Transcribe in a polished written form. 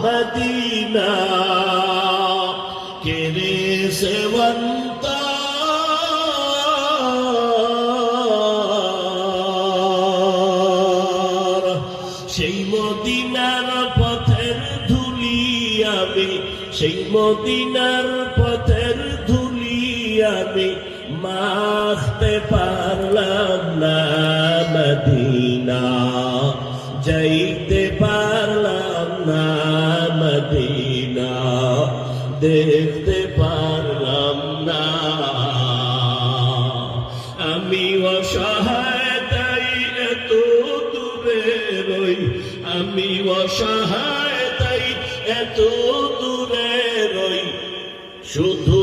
Medina केरे सेवंता সেই মদিনার পথের ধুলি আমি, সেই মদিনার পথের ধুলি আমি মাখতে পারলাম না। মদিনা যাইতে পারলাম না, মদিনা দেখতে পারলাম না। আমি অসহায় তাই এত দূরে রই, আমি অসহায় তাই এত দূরে রই, শুধু